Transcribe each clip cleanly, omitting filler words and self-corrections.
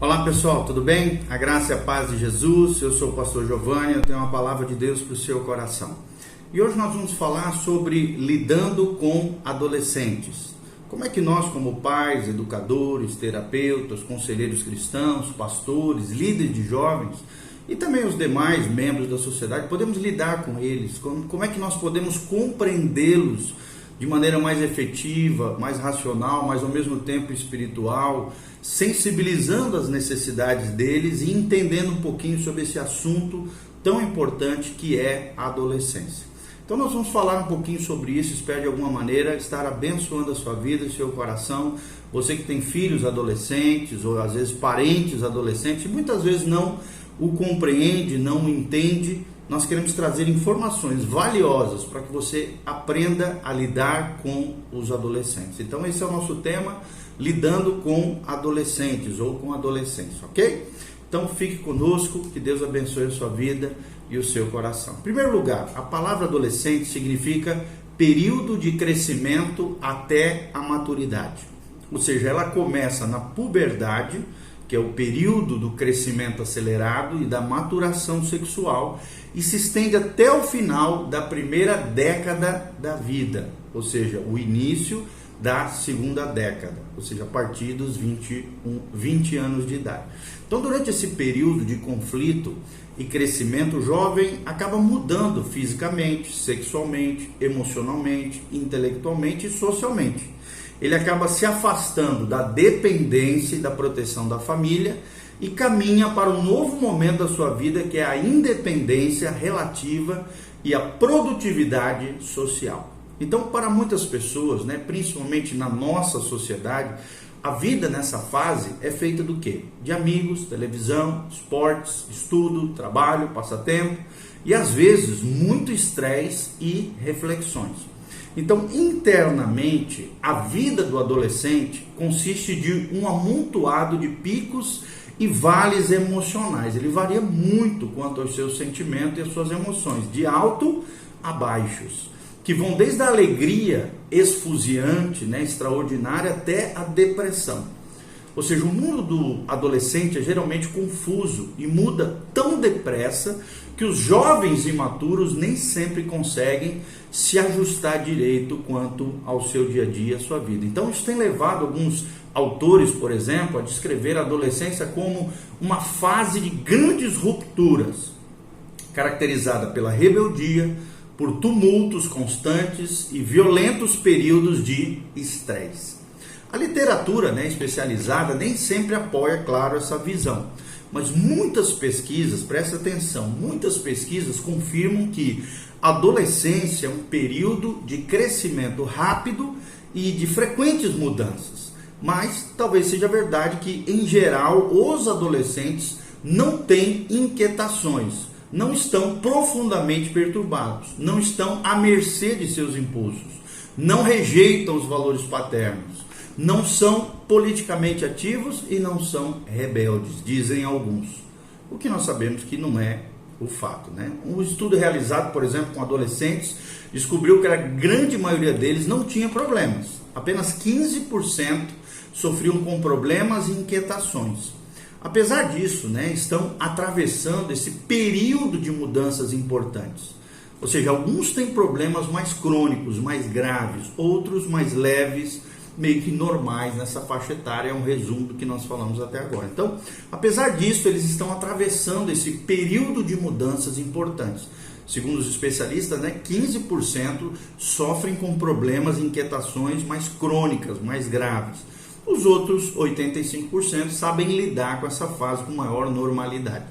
Olá pessoal, tudo bem? A graça e a paz de Jesus. Eu sou o pastor Giovanni, eu tenho uma palavra de Deus para o seu coração. E hoje nós vamos falar sobre lidando com adolescentes. Como é que nós, como pais, educadores, terapeutas, conselheiros cristãos, pastores, líderes de jovens e também os demais membros da sociedade, podemos lidar com eles? Como é que nós podemos compreendê-los de maneira mais efetiva, mais racional, mas ao mesmo tempo espiritual, sensibilizando as necessidades deles e entendendo um pouquinho sobre esse assunto tão importante que é a adolescência. Então nós vamos falar um pouquinho sobre isso, espero de alguma maneira estar abençoando a sua vida e seu coração. Você que tem filhos adolescentes ou às vezes parentes adolescentes, muitas vezes não o compreende, não o entende. Nós queremos trazer informações valiosas para que você aprenda a lidar com os adolescentes. Então esse é o nosso tema, lidando com adolescentes ou com adolescentes, ok? Então fique conosco, que Deus abençoe a sua vida e o seu coração. Em primeiro lugar, a palavra adolescente significa período de crescimento até a maturidade. Ou seja, ela começa na puberdade, que é o período do crescimento acelerado e da maturação sexual, e se estende até o final da primeira década da vida, ou seja, o início da segunda década, ou seja, a partir dos 20 anos de idade. Então, durante esse período de conflito e crescimento, o jovem acaba mudando fisicamente, sexualmente, emocionalmente, intelectualmente e socialmente. Ele acaba se afastando da dependência e da proteção da família e caminha para um novo momento da sua vida, que é a independência relativa e a produtividade social. Então, para muitas pessoas, principalmente na nossa sociedade, a vida nessa fase é feita do quê? De amigos, televisão, esportes, estudo, trabalho, passatempo e às vezes muito estresse e reflexões. Então, internamente, a vida do adolescente consiste de um amontoado de picos e vales emocionais. Ele varia muito quanto aos seus sentimentos e às suas emoções, de alto a baixos, que vão desde a alegria esfuziante, extraordinária, até a depressão. Ou seja, o mundo do adolescente é geralmente confuso e muda tão depressa que os jovens imaturos nem sempre conseguem se ajustar direito quanto ao seu dia a dia, à sua vida. Então isso tem levado alguns autores, por exemplo, a descrever a adolescência como uma fase de grandes rupturas, caracterizada pela rebeldia, por tumultos constantes e violentos períodos de estresse. A literatura especializada nem sempre apoia, claro, essa visão, mas muitas pesquisas, presta atenção, muitas pesquisas confirmam que a adolescência é um período de crescimento rápido e de frequentes mudanças. Mas talvez seja verdade que, em geral, os adolescentes não têm inquietações, não estão profundamente perturbados, não estão à mercê de seus impulsos, não rejeitam os valores paternos, não são politicamente ativos e não são rebeldes, dizem alguns. O que nós sabemos que não é o fato, Um estudo realizado, por exemplo, com adolescentes, descobriu que a grande maioria deles não tinha problemas. Apenas 15% sofriam com problemas e inquietações. Apesar disso, estão atravessando esse período de mudanças importantes. Ou seja, alguns têm problemas mais crônicos, mais graves, outros mais leves, meio que normais nessa faixa etária. É um resumo do que nós falamos até agora. Então, apesar disso, eles estão atravessando esse período de mudanças importantes. Segundo os especialistas, 15% sofrem com problemas e inquietações mais crônicas, mais graves. Os outros 85% sabem lidar com essa fase com maior normalidade.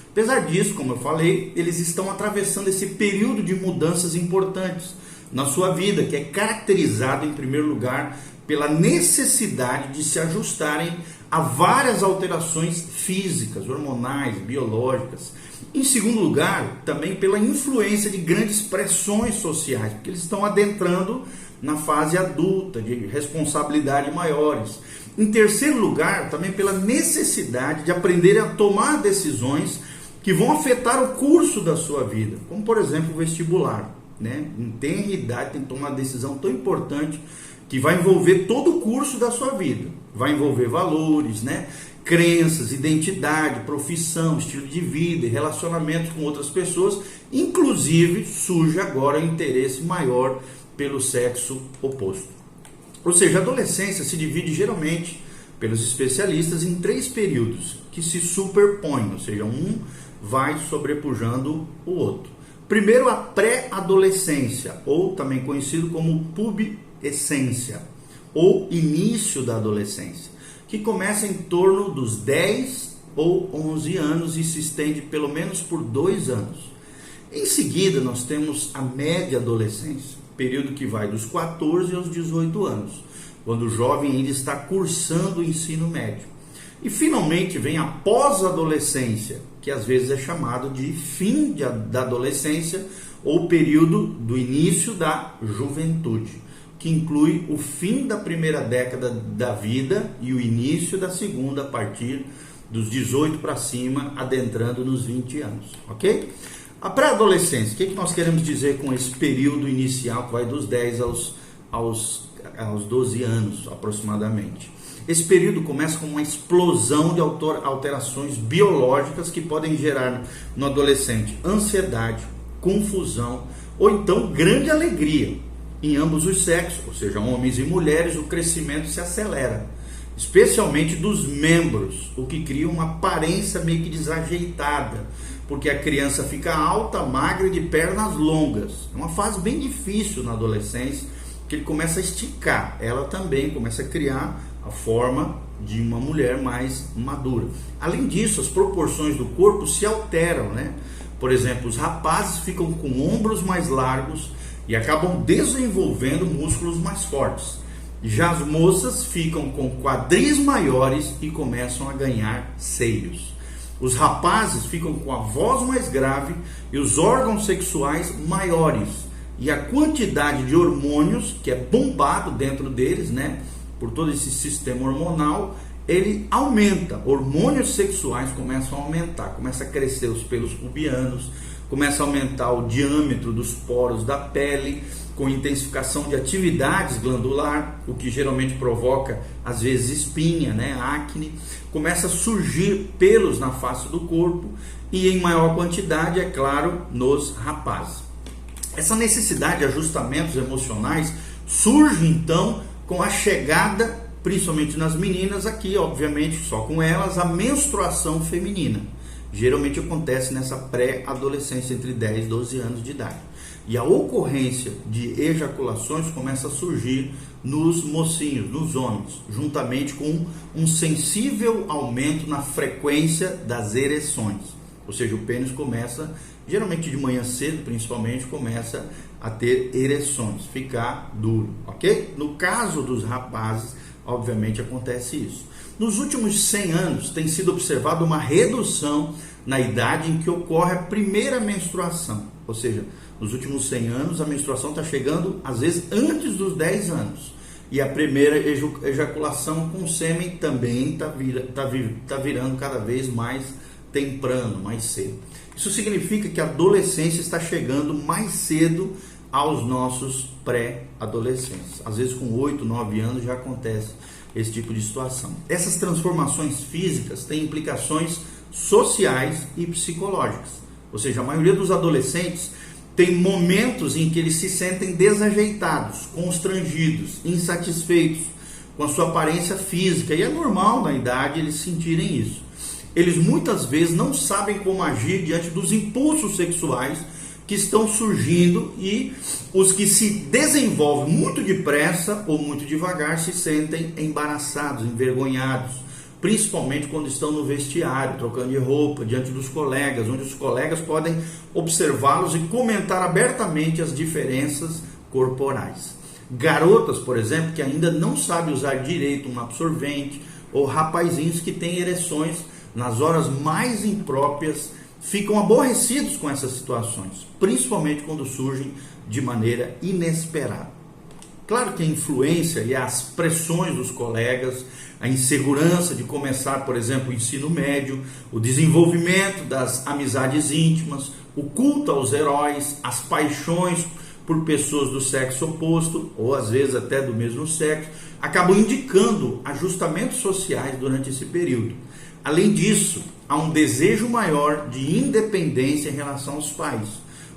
Apesar disso, como eu falei, eles estão atravessando esse período de mudanças importantes na sua vida, que é caracterizado, em primeiro lugar, pela necessidade de se ajustarem a várias alterações físicas, hormonais, biológicas. Em segundo lugar, também pela influência de grandes pressões sociais, porque eles estão adentrando na fase adulta, de responsabilidade maiores. Em terceiro lugar, também pela necessidade de aprender a tomar decisões que vão afetar o curso da sua vida, como por exemplo o vestibular. Em tenra idade tem que tomar uma decisão tão importante que vai envolver todo o curso da sua vida, vai envolver valores, crenças, identidade, profissão, estilo de vida e relacionamentos com outras pessoas. Inclusive, surge agora o interesse maior pelo sexo oposto. Ou seja, a adolescência se divide geralmente, pelos especialistas, em 3 períodos que se superpõem, ou seja, um vai sobrepujando o outro. Primeiro, a pré-adolescência, ou também conhecido como pubescência, ou início da adolescência, que começa em torno dos 10 ou 11 anos e se estende pelo menos por 2 anos. Em seguida, nós temos a média adolescência, período que vai dos 14 aos 18 anos, quando o jovem ainda está cursando o ensino médio. E finalmente vem a pós-adolescência, que às vezes é chamado de fim da adolescência ou período do início da juventude, que inclui o fim da primeira década da vida e o início da segunda a partir dos 18 para cima, adentrando nos 20 anos, ok? A pré-adolescência, o que nós queremos dizer com esse período inicial que vai dos 10 aos 12 anos aproximadamente? Esse período começa com uma explosão de alterações biológicas que podem gerar no adolescente ansiedade, confusão ou então grande alegria. Em ambos os sexos, ou seja, homens e mulheres, o crescimento se acelera, especialmente dos membros, o que cria uma aparência meio que desajeitada, porque a criança fica alta, magra e de pernas longas. É uma fase bem difícil na adolescência, que ele começa a esticar, ela também começa a criar a forma de uma mulher mais madura. Além disso, as proporções do corpo se alteram, né? Por exemplo, os rapazes ficam com ombros mais largos e acabam desenvolvendo músculos mais fortes. Já as moças ficam com quadris maiores e começam a ganhar seios. Os rapazes ficam com a voz mais grave e os órgãos sexuais maiores. E a quantidade de hormônios que é bombado dentro deles, né, por todo esse sistema hormonal, ele aumenta. Hormônios sexuais começam a aumentar, começa a crescer os pelos pubianos, começa a aumentar o diâmetro dos poros da pele, com intensificação de atividades glandular, o que geralmente provoca, às vezes, espinha, né, acne. Começa a surgir pelos na face do corpo e em maior quantidade, é claro, nos rapazes. Essa necessidade de ajustamentos emocionais surge, então, com a chegada, principalmente nas meninas, aqui, obviamente, só com elas, a menstruação feminina. Geralmente acontece nessa pré-adolescência, entre 10 e 12 anos de idade. E a ocorrência de ejaculações começa a surgir nos mocinhos, nos homens, juntamente com um sensível aumento na frequência das ereções. Ou seja, o pênis começa, geralmente de manhã cedo, principalmente, começa a ter ereções, ficar duro, ok? No caso dos rapazes, obviamente acontece isso. Nos últimos 100 anos tem sido observada uma redução na idade em que ocorre a primeira menstruação. Ou seja, nos últimos 100 anos a menstruação está chegando às vezes antes dos 10 anos. E a primeira ejaculação com sêmen também está virando cada vez mais temprano, mais cedo. Isso significa que a adolescência está chegando mais cedo aos nossos pré-adolescentes. Às vezes com 8, 9 anos já acontece esse tipo de situação. Essas transformações físicas têm implicações sociais e psicológicas. Ou seja, a maioria dos adolescentes tem momentos em que eles se sentem desajeitados, constrangidos, insatisfeitos com a sua aparência física. E é normal na idade eles sentirem isso. Eles muitas vezes não sabem como agir diante dos impulsos sexuais que estão surgindo, e os que se desenvolvem muito depressa ou muito devagar se sentem embaraçados, envergonhados, principalmente quando estão no vestiário, trocando de roupa, diante dos colegas, onde os colegas podem observá-los e comentar abertamente as diferenças corporais. Garotas, por exemplo, que ainda não sabem usar direito um absorvente, ou rapazinhos que têm ereções nas horas mais impróprias, ficam aborrecidos com essas situações, principalmente quando surgem de maneira inesperada. Claro que a influência e as pressões dos colegas, a insegurança de começar, por exemplo, o ensino médio, o desenvolvimento das amizades íntimas, o culto aos heróis, as paixões por pessoas do sexo oposto, ou às vezes até do mesmo sexo, acabam indicando ajustamentos sociais durante esse período. Além disso, há um desejo maior de independência em relação aos pais,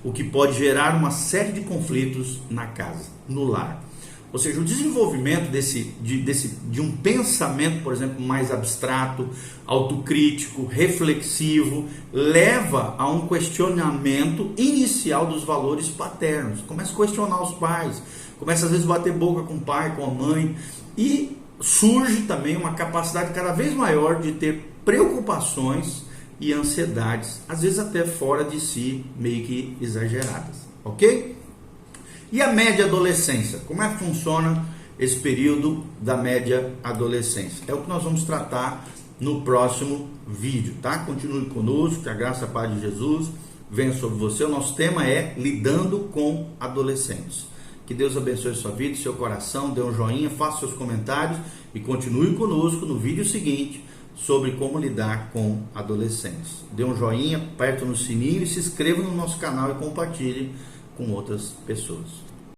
o que pode gerar uma série de conflitos na casa, no lar. Ou seja, o desenvolvimento de um pensamento, por exemplo, mais abstrato, autocrítico, reflexivo, leva a um questionamento inicial dos valores paternos. Começa a questionar os pais, começa às vezes a bater boca com o pai, com a mãe, e surge também uma capacidade cada vez maior de ter preocupações e ansiedades, às vezes até fora de si, meio que exageradas, ok? E a média adolescência? Como é que funciona esse período da média adolescência? É o que nós vamos tratar no próximo vídeo, tá? Continue conosco, que a graça e a paz de Jesus venha sobre você. O nosso tema é lidando com adolescentes. Que Deus abençoe sua vida, seu coração, dê um joinha, faça seus comentários e continue conosco no vídeo seguinte sobre como lidar com adolescentes. Dê um joinha, aperte no sininho e se inscreva no nosso canal e compartilhe com outras pessoas.